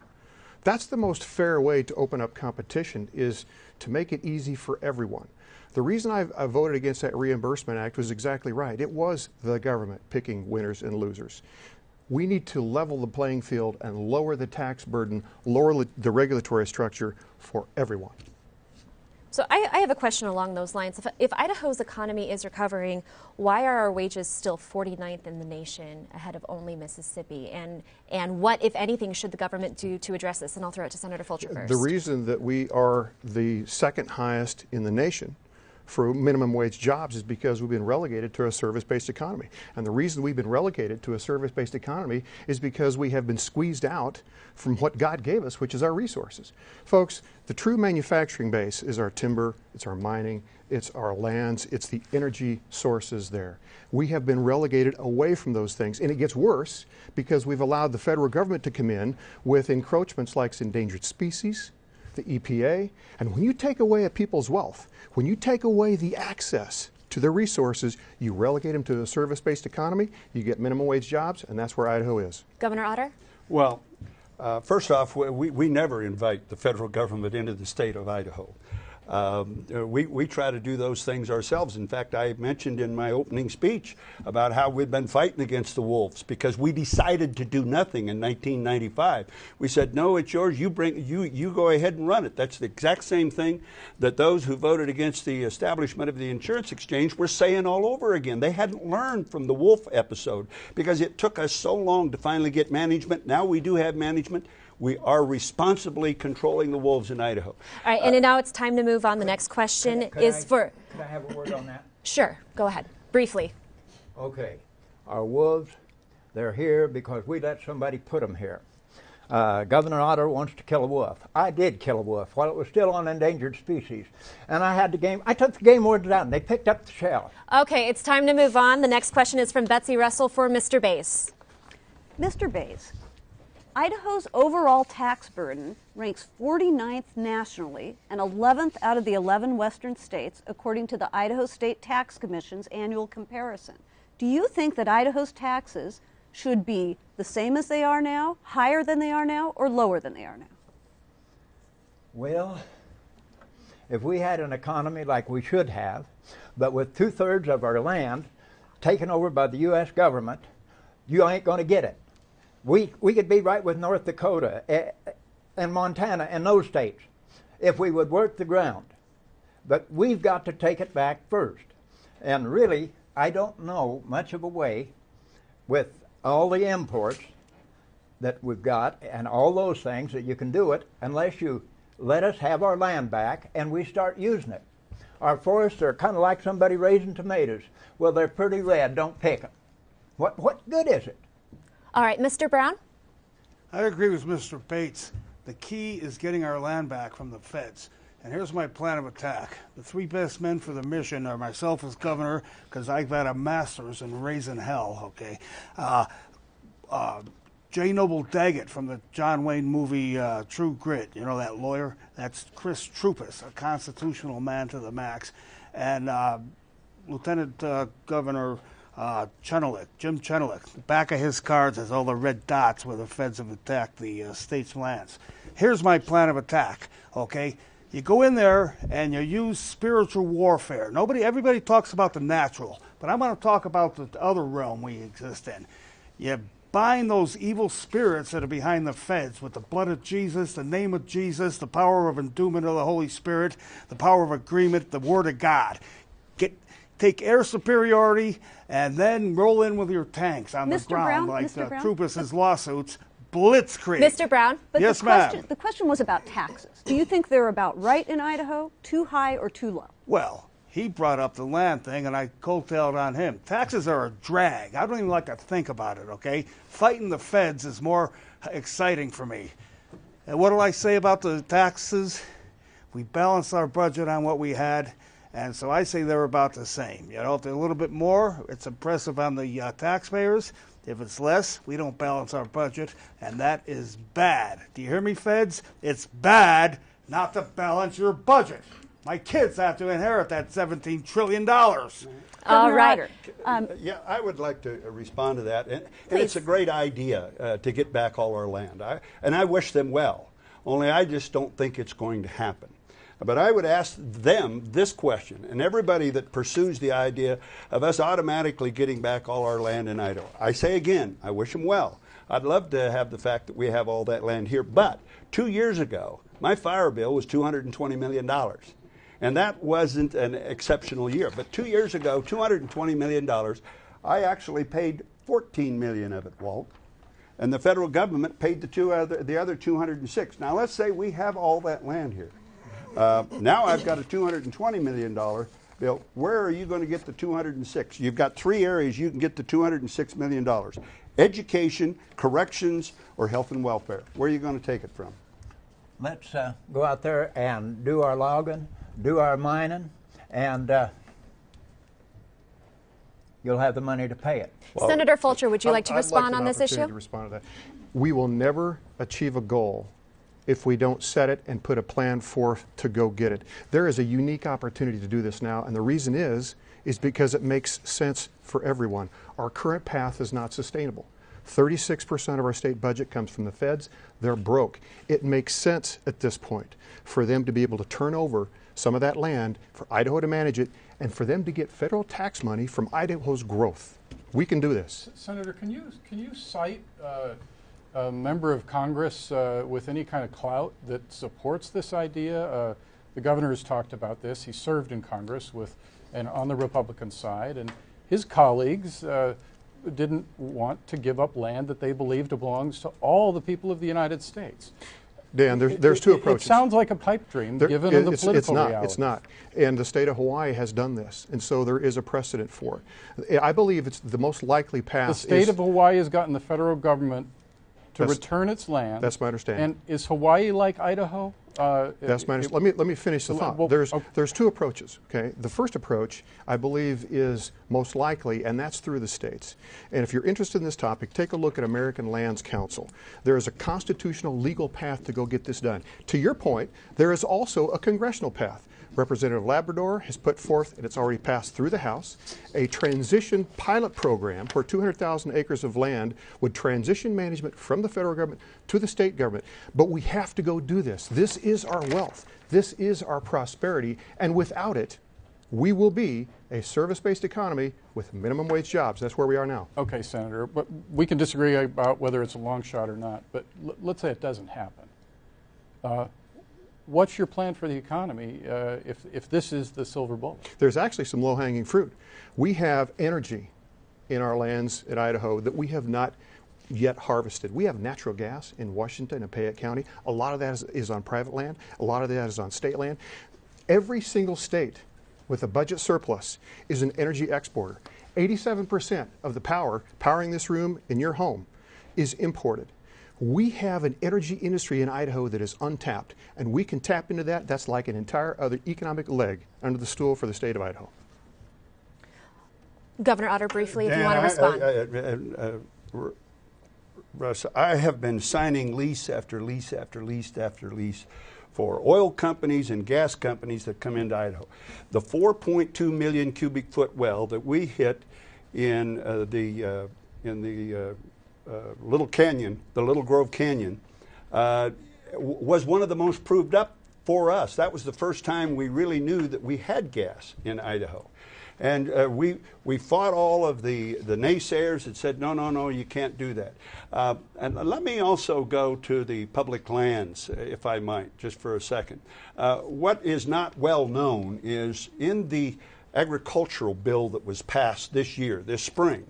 That's the most fair way to open up competition, is to make it easy for everyone. The reason I voted against that Reimbursement Act was exactly right. It was the government picking winners and losers. We need to level the playing field and lower the tax burden, lower the regulatory structure for everyone. So I have a question along those lines. If Idaho's economy is recovering, why are our wages still 49th in the nation, ahead of only Mississippi? And what, if anything, should the government do to address this? And I'll throw it to Senator Fulcher first. The reason that we are the second highest in the nation for minimum wage jobs is because we've been relegated to a service-based economy. And the reason we've been relegated to a service-based economy is because we have been squeezed out from what God gave us, which is our resources. Folks, the true manufacturing base is our timber, it's our mining, it's our lands, it's the energy sources there. We have been relegated away from those things, and it gets worse because we've allowed the federal government to come in with encroachments like endangered species, the EPA, and when you take away a people's wealth, when you take away the access to their resources, you relegate them to a service-based economy, you get minimum wage jobs, and that's where Idaho is. Governor Otter? Well, first off, we never invite the federal government into the state of Idaho. We try to do those things ourselves. In fact, I mentioned in my opening speech about how we've been fighting against the wolves because we decided to do nothing in 1995. We said, no, it's yours. You go ahead and run it. That's the exact same thing that those who voted against the establishment of the insurance exchange were saying all over again. They hadn't learned from the wolf episode because it took us so long to finally get management. Now we do have management. We are responsibly controlling the wolves in Idaho. All right, and now it's time to move on. The next question Could I have a word on that? Sure, go ahead, briefly. Okay. Our wolves, they're here because we let somebody put them here. Governor Otter wants to kill a wolf. I did kill a wolf while it was still on endangered species. And I took the game warden down. They picked up the shell. Okay, it's time to move on. The next question is from Betsy Russell for Mr. Bays. Mr. Bays, Idaho's overall tax burden ranks 49th nationally and 11th out of the 11 western states, according to the Idaho State Tax Commission's annual comparison. Do you think that Idaho's taxes should be the same as they are now, higher than they are now, or lower than they are now? Well, if we had an economy like we should have, but with 2/3 of our land taken over by the U.S. government, you ain't going to get it. We could be right with North Dakota and Montana and those states if we would work the ground. But we've got to take it back first. And really, I don't know much of a way with all the imports that we've got and all those things that you can do it unless you let us have our land back and we start using it. Our forests are kind of like somebody raising tomatoes. Well, they're pretty red, don't pick them. What good is it? All right, Mr. Brown? I agree with Mr. Bates. The key is getting our land back from the feds. And here's my plan of attack. The three best men for the mission are myself as governor, because I've got a master's in raising hell, okay? J. Noble Daggett from the John Wayne movie True Grit, you know that lawyer? That's Chris Troupis, a constitutional man to the max. And Lieutenant Governor Chenelik, Jim Chenelik. The back of his cards has all the red dots where the feds have attacked the state's lands. Here's my plan of attack, okay? You go in there and you use spiritual warfare. Everybody talks about the natural, but I'm going to talk about the other realm we exist in. You bind those evil spirits that are behind the feds with the blood of Jesus, the name of Jesus, the power of endowment of the Holy Spirit, the power of agreement, the Word of God. Take air superiority and then roll in with your tanks on the ground like Troupis' lawsuits. Blitzkrieg. Mr. Brown? But yes, ma'am. The question was about taxes. Do you think they're about right in Idaho, too high or too low? Well, he brought up the land thing, and I coattailed on him. Taxes are a drag. I don't even like to think about it, okay? Fighting the feds is more exciting for me. And what do I say about the taxes? We balanced our budget on what we had, and so I say they're about the same. You know, if they're a little bit more, it's impressive on the taxpayers. If it's less, we don't balance our budget, and that is bad. Do you hear me, feds? It's bad, not to balance your budget. My kids have to inherit that $17 trillion. All right. Yeah, I would like to respond to that. And it's a great idea to get back all our land. And I wish them well. Only I just don't think it's going to happen. But I would ask them this question, and everybody that pursues the idea of us automatically getting back all our land in Idaho. I say again, I wish them well. I'd love to have the fact that we have all that land here. But 2 years ago, my fire bill was $220 million. And that wasn't an exceptional year. But 2 years ago, $220 million, I actually paid $14 million of it, Walt. And the federal government paid the other 206. Now let's say we have all that land here. Now I've got a $220 million bill. Where are you going to get the 206? You've got 3 areas you can get the $206 million. Education, corrections, or health and welfare. Where are you going to take it from? Let's go out there and do our logging, do our mining, and you'll have the money to pay it. Well, Senator Fulcher, would you like to respond on this issue? To respond to that. We will never achieve a goal if we don't set it and put a plan forth to go get it. There is a unique opportunity to do this now, and the reason is because it makes sense for everyone. Our current path is not sustainable. 36% of our state budget comes from the feds. They're broke. It makes sense at this point for them to be able to turn over some of that land, for Idaho to manage it, and for them to get federal tax money from Idaho's growth. We can do this. Senator, can you cite a member of Congress with any kind of clout that supports this idea? The governor has talked about this. He served in Congress and on the Republican side, and his colleagues didn't want to give up land that they believed belongs to all the people of the United States. Dan, there's two approaches. It sounds like a pipe dream given the political reality. It's not. And the state of Hawaii has done this, and so there is a precedent for it. I believe it's the most likely path. The state of Hawaii has gotten the federal government to return its land. That's my understanding. And is Hawaii like Idaho? That's my understanding. Let me finish the thought. There's two approaches. Okay, the first approach I believe is most likely, and that's through the states. And if you're interested in this topic, take a look at American Lands Council. There is a constitutional legal path to go get this done. To your point, there is also a congressional path. Representative Labrador has put forth, and it's already passed through the House, a transition pilot program where 200,000 acres of land would transition management from the federal government to the state government. But we have to go do this. This is our wealth. This is our prosperity. And without it, we will be a service-based economy with minimum wage jobs. That's where we are now. Okay, Senator, but we can disagree about whether it's a long shot or not. But let's say it doesn't happen. What's your plan for the economy if this is the silver bullet? There's actually some low-hanging fruit. We have energy in our lands in Idaho that we have not yet harvested. We have natural gas in Washington and Payette County. A lot of that is on private land. A lot of that is on state land. Every single state with a budget surplus is an energy exporter. 87% of the power powering this room in your home is imported. We have an energy industry in Idaho that is untapped, and we can tap into that. That's like an entire other economic leg under the stool for the state of Idaho. Governor Otter, briefly, if you want to respond. Russ, I have been signing lease after lease after lease after lease for oil companies and gas companies that come into Idaho. The 4.2 million cubic foot well that we hit in the Little Canyon, the Little Grove Canyon, was one of the most proved up for us. That was the first time we really knew that we had gas in Idaho. And we fought all of the naysayers that said, no, you can't do that. And let me also go to the public lands, if I might, just for a second. What is not well known is in the agricultural bill that was passed this year, this spring,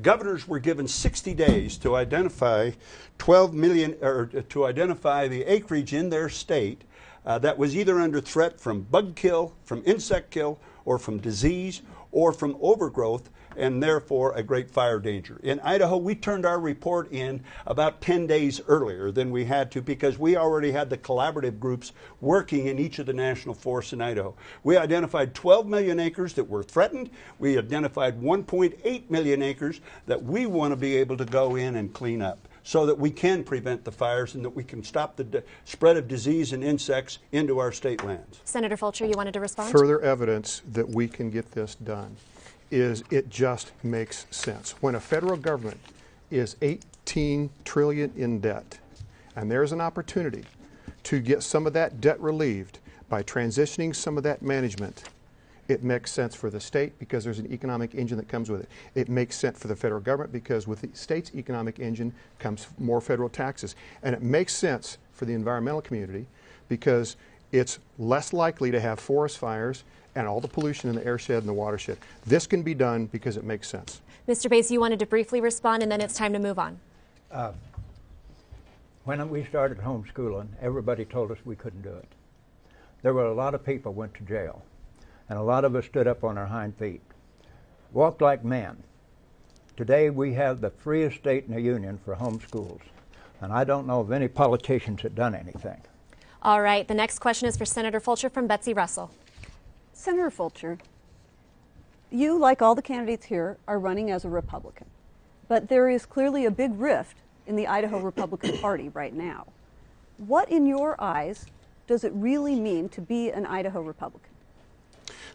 governors were given 60 days to identify 12 million, or to identify the acreage in their state that was either under threat from bug kill, from insect kill, or from disease, or from overgrowth, and therefore a great fire danger. In Idaho, we turned our report in about 10 days earlier than we had to because we already had the collaborative groups working in each of the national forests in Idaho. We identified 12 million acres that were threatened. We identified 1.8 million acres that we want to be able to go in and clean up. so that we can prevent the fires and that we can stop the spread of disease and insects into our state lands. Senator Fulcher, you wanted to respond? Further evidence that we can get this done is it just makes sense. When a federal government is $18 trillion in debt, and there's an opportunity to get some of that debt relieved by transitioning some of that management, it makes sense for the state because there's an economic engine that comes with it. It makes sense for the federal government because with the state's economic engine comes more federal taxes. And it makes sense for the environmental community because it's less likely to have forest fires and all the pollution in the airshed and the watershed. This can be done because it makes sense. Mr. Bays, you wanted to briefly respond, and then it's time to move on. When we started homeschooling, everybody told us we couldn't do it. There were a lot of people went to jail, and a lot of us stood up on our hind feet, walked like men. Today we have the freest state in the union for homeschools, and I don't know of any politicians that done anything. All right, the next question is for Senator Fulcher from Betsy Russell. Senator Fulcher, you, like all the candidates here, are running as a Republican, but there is clearly a big rift in the Idaho Republican Party right now. What, in your eyes, does it really mean to be an Idaho Republican?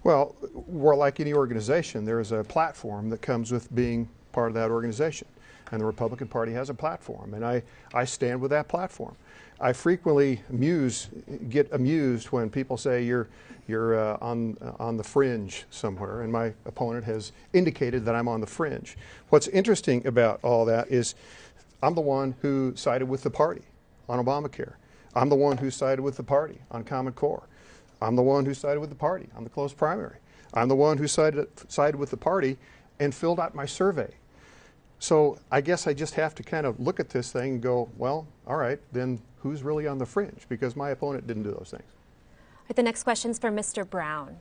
Well, we're like any organization. There is a platform that comes with being part of that organization. And the Republican Party has a platform, and I stand with that platform. I frequently get amused when people say you're on the fringe somewhere, and my opponent has indicated that I'm on the fringe. What's interesting about all that is I'm the one who sided with the party on Obamacare. I'm the one who sided with the party on Common Core. I'm the one who sided with the party on the closed primary. I'm the one who sided with the party and filled out my survey. So I guess I just have to kind of look at this thing and go, well, all right, then who's really on the fringe? Because my opponent didn't do those things. The next question's for Mr. Brown.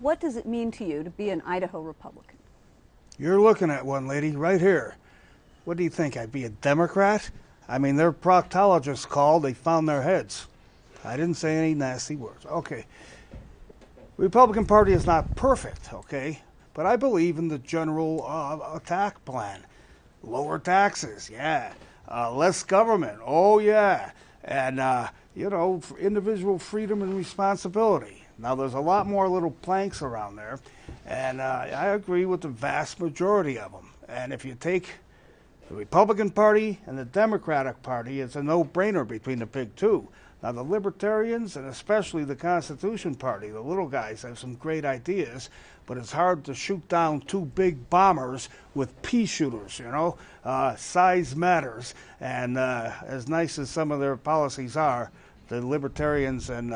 What does it mean to you to be an Idaho Republican? You're looking at one, lady, right here. What do you think, I'd be a Democrat? I mean, their proctologists called, they found their heads. I didn't say any nasty words. Okay. Republican Party is not perfect, okay? But I believe in the general attack plan. Lower taxes, yeah. Less government, oh yeah. And, you know, individual freedom and responsibility. Now, there's a lot more little planks around there, and I agree with the vast majority of them. And if you take the Republican Party and the Democratic Party, it's a no-brainer between the big two. Now, the Libertarians, and especially the Constitution Party, the little guys, have some great ideas, but it's hard to shoot down two big bombers with pea shooters, you know? Size matters, and as nice as some of their policies are, the Libertarians and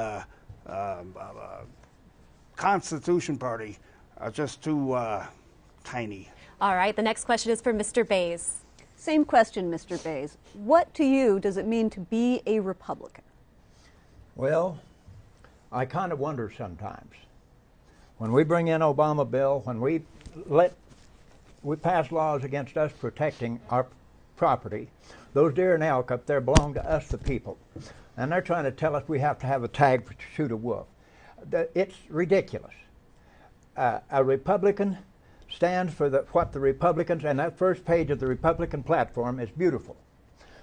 Constitution Party are just too tiny. All right, the next question is for Mr. Bays. Same question, Mr. Bays. What to you does it mean to be a Republican? Well, I kind of wonder sometimes. When we bring in Obama bill, when we pass laws against us protecting our property, those deer and elk up there belong to us, the people. And they're trying to tell us we have to have a tag to shoot a wolf. It's ridiculous. A Republican stands for what the Republicans, and that first page of the Republican platform is beautiful.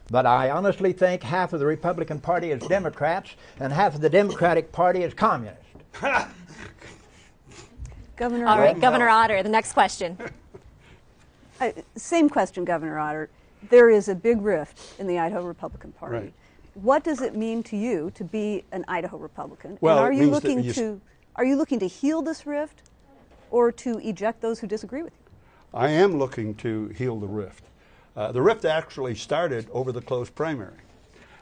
But I honestly think half of the Republican Party is Democrats and half of the Democratic Party is communist. Governor All right, Governor Otter, the next question. Same question, Governor Otter. There is a big rift in the Idaho Republican Party. Right. What does it mean to you to be an Idaho Republican? Well, and are you looking to heal this rift or to eject those who disagree with you? I am looking to heal the rift. The rift actually started over the closed primary.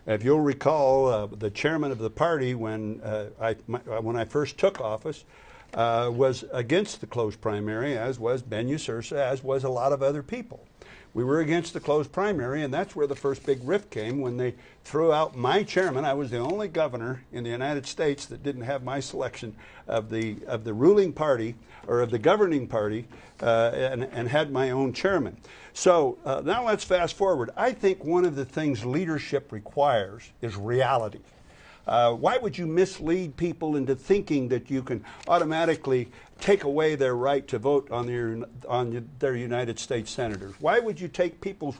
If you'll recall, the chairman of the party when I first took office was against the closed primary, as was Ben Usursa, as was a lot of other people. We were against the closed primary, and that's where the first big rift came when they threw out my chairman. I was the only governor in the United States that didn't have my selection of the ruling party or of the governing party and had my own chairman. So now let's fast forward. I think one of the things leadership requires is reality. Why would you mislead people into thinking that you can automatically take away their right to vote on their United States senators? Why would you take people's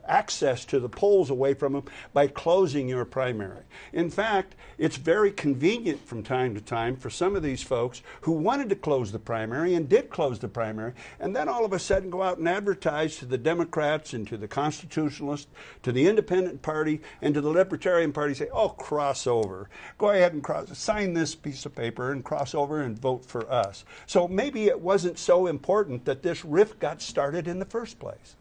access to the polls away from them by closing your primary? In fact, it's very convenient from time to time for some of these folks who wanted to close the primary and did close the primary, and then all of a sudden go out and advertise to the Democrats and to the Constitutionalists, to the Independent Party and to the Libertarian Party, say, oh, cross over. Go ahead and sign this piece of paper and cross over and vote for us. So maybe it wasn't so important that this rift got started in the first place.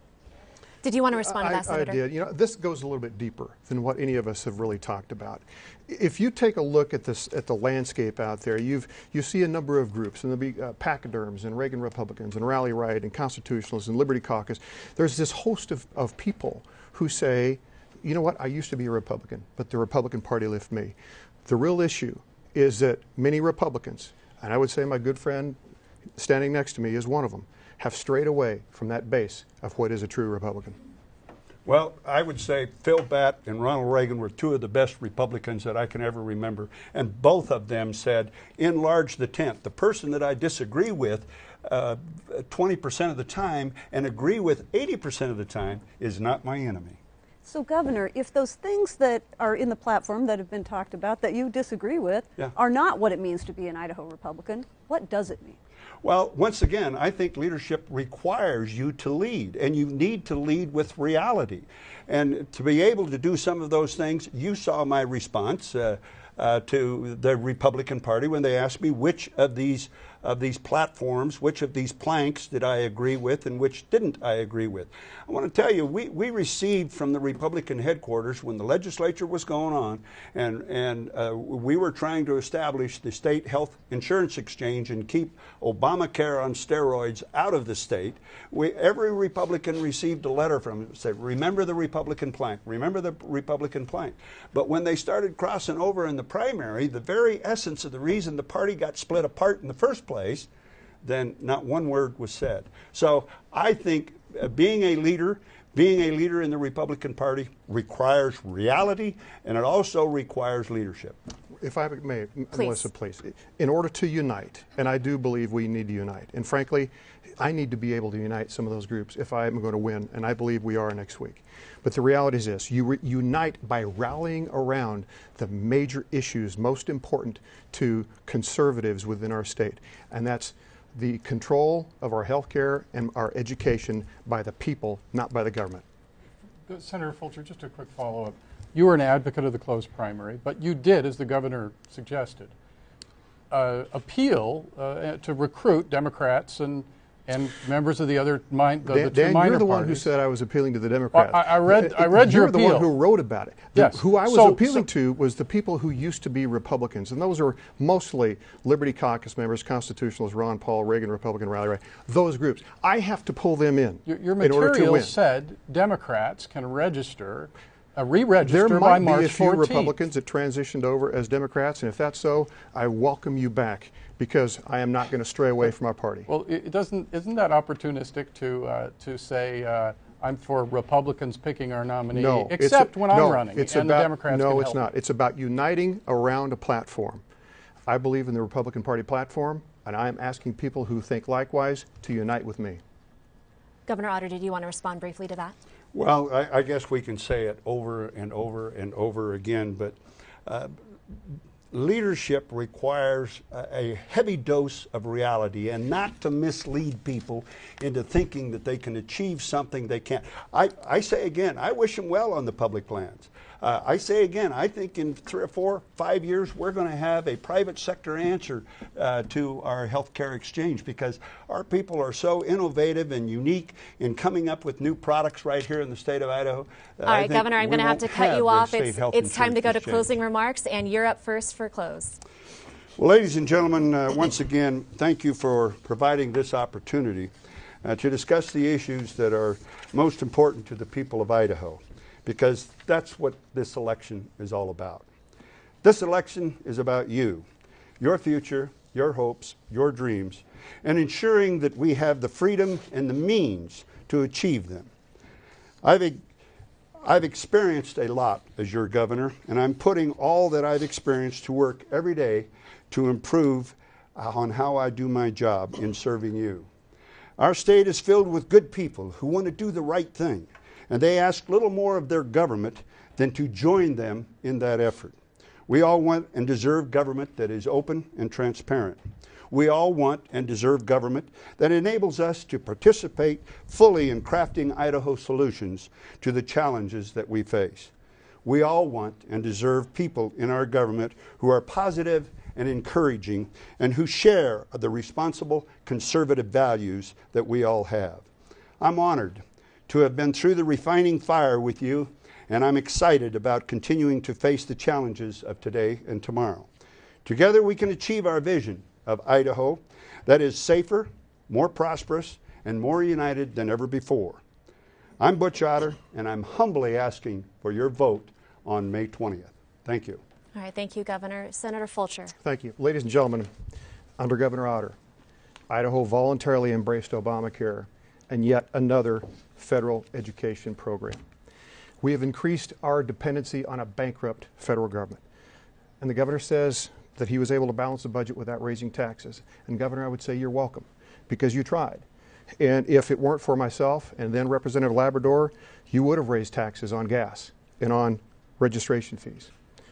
Did you want to respond to that, Senator? I did. You know, this goes a little bit deeper than what any of us have really talked about. If you take a look at this, at the landscape out there, you see a number of groups, and there'll be pachyderms and Reagan Republicans and Rally Right and Constitutionalists and Liberty Caucus. There's this host of people who say, you know what, I used to be a Republican, but the Republican Party left me. The real issue is that many Republicans, and I would say my good friend standing next to me is one of them, have strayed away from that base of what is a true Republican. Well, I would say Phil Batt and Ronald Reagan were two of the best Republicans that I can ever remember, and both of them said, enlarge the tent. The person that I disagree with 20% of the time and agree with 80% of the time is not my enemy. So, Governor, if those things that are in the platform that have been talked about that you disagree with are not what it means to be an Idaho Republican, what does it mean? Well, once again, I think leadership requires you to lead, and you need to lead with reality. And to be able to do some of those things, you saw my response to the Republican Party when they asked me which of these platforms, which of these planks did I agree with and which didn't I agree with. I want to tell you, we received from the Republican headquarters when the legislature was going on and we were trying to establish the state health insurance exchange and keep Obamacare on steroids out of the state. Every Republican received a letter from them that said, remember the Republican plank, remember the Republican plank. But when they started crossing over in the primary, the very essence of the reason the party got split apart in the first place, then not one word was said. So I think being a leader in the Republican Party requires reality, and it also requires leadership. If I may, Melissa, please. In order to unite, and I do believe we need to unite, and frankly, I need to be able to unite some of those groups if I am going to win, and I believe we are next week. But the reality is this, you unite by rallying around the major issues most important to conservatives within our state, and that's the control of our health care and our education by the people, not by the government. Senator Fulcher, just a quick follow-up. You were an advocate of the closed primary, but you did, as the governor suggested, appeal to recruit Democrats and members of the other two minor Dan, you're the one who parties. said I was appealing to the Democrats. I read your appeal. You're the one who wrote about it. Yes. Who I was appealing to was the people who used to be Republicans, and those are mostly Liberty Caucus members, Constitutionalists, Ron Paul, Reagan Republican, Rally Right, those groups. I have to pull them in Your order to win. material said Democrats can register, re-register by March 14th. There might be a few Republicans that transitioned over as Democrats, and if that's so, I welcome you back, because I am not going to stray away from our party. Well, isn't that opportunistic to say I'm for Republicans picking our nominee, No, except when I'm running, it's and about, the Democrats No, can it's help. not. It's about uniting around a platform. I believe in the Republican Party platform, and I am asking people who think likewise to unite with me. Governor Otter, did you want to respond briefly to that? Well, I guess we can say it over and over and over again, but leadership requires a heavy dose of reality, and not to mislead people into thinking that they can achieve something they can't. I say again, I wish them well on the public lands. I say again, I think in 3 or 4, 5 years, we're going to have a private sector answer to our health care exchange, because our people are so innovative and unique in coming up with new products right here in the state of Idaho. All right, Governor, I'm going to have to cut you off. It's time to go to closing remarks, and you're up first for close. Well, ladies and gentlemen, once again, thank you for providing this opportunity to discuss the issues that are most important to the people of Idaho, because that's what this election is all about. This election is about you, your future, your hopes, your dreams, and ensuring that we have the freedom and the means to achieve them. I've experienced a lot as your governor, and I'm putting all that I've experienced to work every day to improve on how I do my job in serving you. Our state is filled with good people who want to do the right thing, and they ask little more of their government than to join them in that effort. We all want and deserve government that is open and transparent. We all want and deserve government that enables us to participate fully in crafting Idaho solutions to the challenges that we face. We all want and deserve people in our government who are positive and encouraging and who share the responsible conservative values that we all have. I'm honored to have been through the refining fire with you, and I'm excited about continuing to face the challenges of today and tomorrow. Together we can achieve our vision of Idaho that is safer, more prosperous, and more united than ever before. I'm Butch Otter, and I'm humbly asking for your vote on May 20th. Thank you. All right, thank you, Governor. Senator Fulcher. Thank you. Ladies and gentlemen, under Governor Otter, Idaho voluntarily embraced Obamacare and yet another federal education program. We have increased our dependency on a bankrupt federal government. And the governor says that he was able to balance the budget without raising taxes. And Governor, I would say you're welcome, because you tried. And if it weren't for myself and then Representative Labrador, you would have raised taxes on gas and on registration fees.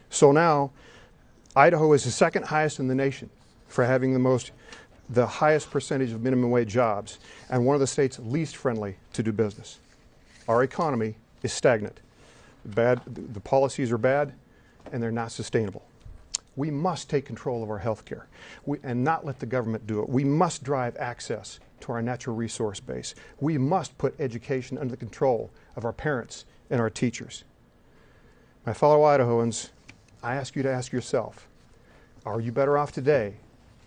So now, Idaho is the second highest in the nation for having the highest percentage of minimum wage jobs, and one of the states least friendly to do business. Our economy is stagnant. The policies are bad, and they're not sustainable. We must take control of our health care and not let the government do it. We must drive access to our natural resource base. We must put education under the control of our parents and our teachers. My fellow Idahoans, I ask you to ask yourself, are you better off today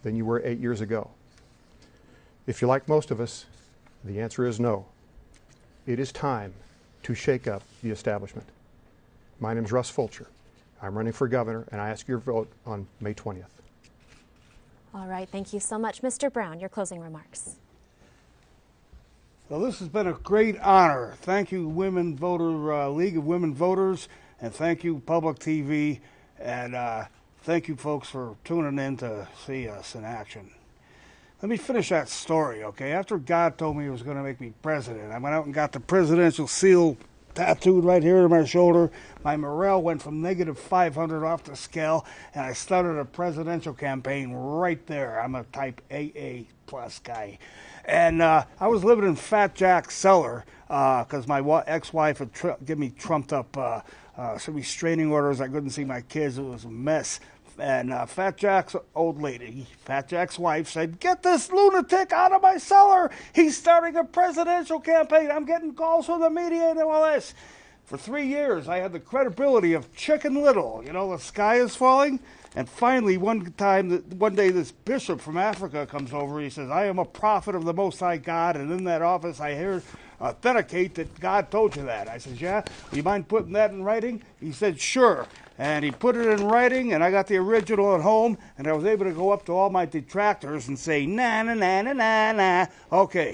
than you were 8 years ago? If you're like most of us, the answer is no. It is time to shake up the establishment. My name is Russ Fulcher. I'm running for governor, and I ask your vote on May 20th. All right, thank you so much. Mr. Brown, your closing remarks. Well, this has been a great honor. Thank you, League of Women Voters, and thank you, Public TV, and thank you, folks, for tuning in to see us in action. Let me finish that story, okay? After God told me he was going to make me president, I went out and got the presidential seal tattooed right here on my shoulder. My morale went from -500 off the scale, and I started a presidential campaign right there. I'm a type AA plus guy. And I was living in Fat Jack's cellar because my ex-wife had given me trumped up some restraining orders. I couldn't see my kids. It was a mess. And Fat Jack's old lady, Fat Jack's wife, said, "Get this lunatic out of my cellar. He's starting a presidential campaign. I'm getting calls from the media and all this." For 3 years, I had the credibility of Chicken Little. You know, the sky is falling. And finally, one day, this bishop from Africa comes over. He says, "I am a prophet of the Most High God, and in that office I hear authenticate that God told you that." I says, "Yeah, you mind putting that in writing?" He said, "Sure." And he put it in writing, and I got the original at home, and I was able to go up to all my detractors and say, "Na, na, na, na, na, na." Okay,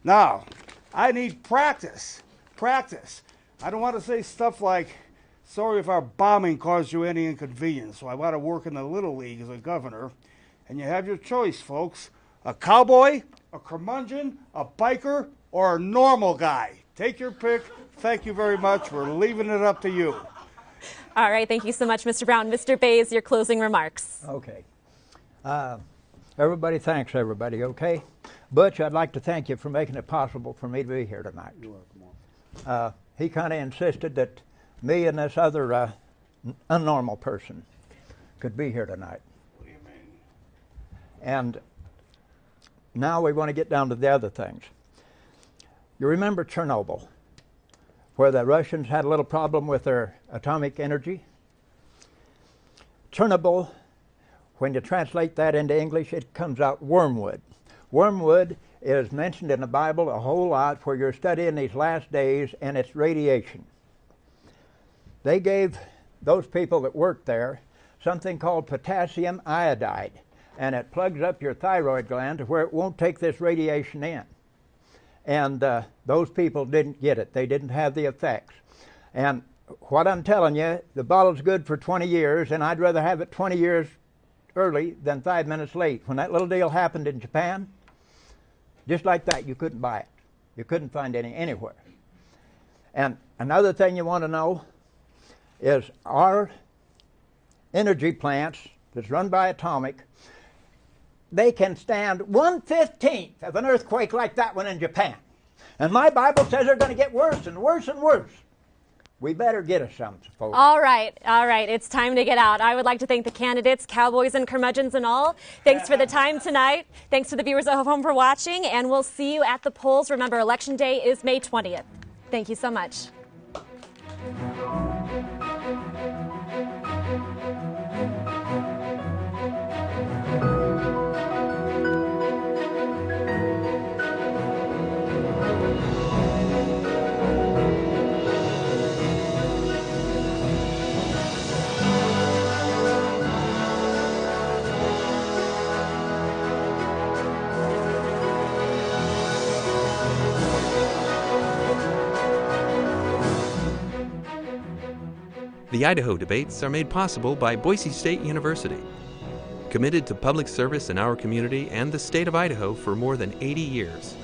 now, I need practice. Practice. I don't want to say stuff like, "Sorry if our bombing caused you any inconvenience." So I want to work in the Little League as a governor. And you have your choice, folks. A cowboy, a curmudgeon, a biker, or a normal guy. Take your pick. Thank you very much. We're leaving it up to you. All right, thank you so much, Mr. Brown. Mr. Bays, your closing remarks. Okay. Everybody, thanks, everybody, okay? Butch, I'd like to thank you for making it possible for me to be here tonight. You're welcome. He kind of insisted that me and this other unnormal person could be here tonight. What do you mean? And now we want to get down to the other things. You remember Chernobyl, where the Russians had a little problem with their atomic energy? Chernobyl, when you translate that into English, it comes out wormwood. Wormwood is mentioned in the Bible a whole lot where you're studying these last days, and it's radiation. They gave those people that worked there something called potassium iodide, and it plugs up your thyroid gland to where it won't take this radiation in. And those people didn't get it. They didn't have the effects. And what I'm telling you, the bottle's good for 20 years, and I'd rather have it 20 years early than 5 minutes late. When that little deal happened in Japan, just like that, you couldn't buy it. You couldn't find any anywhere. And another thing you want to know is our energy plants that's run by atomic, they can stand 1/15 of an earthquake like that one in Japan. And my Bible says they're going to get worse and worse and worse. We better get us some, folks. All right. It's time to get out. I would like to thank the candidates, cowboys and curmudgeons and all. Thanks for the time tonight. Thanks to the viewers at home for watching, and we'll see you at the polls. Remember, Election Day is May 20th. Thank you so much. The Idaho debates are made possible by Boise State University, committed to public service in our community and the state of Idaho for more than 80 years,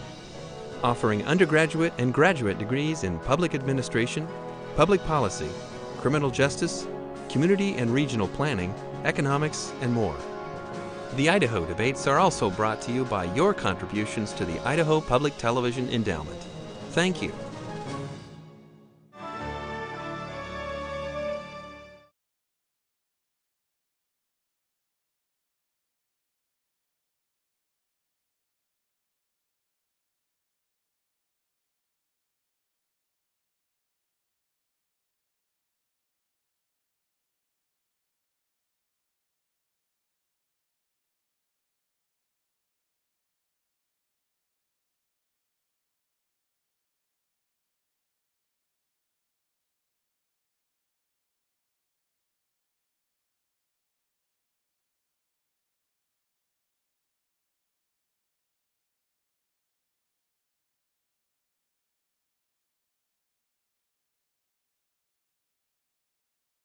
offering undergraduate and graduate degrees in public administration, public policy, criminal justice, community and regional planning, economics, and more. The Idaho debates are also brought to you by your contributions to the Idaho Public Television Endowment. Thank you.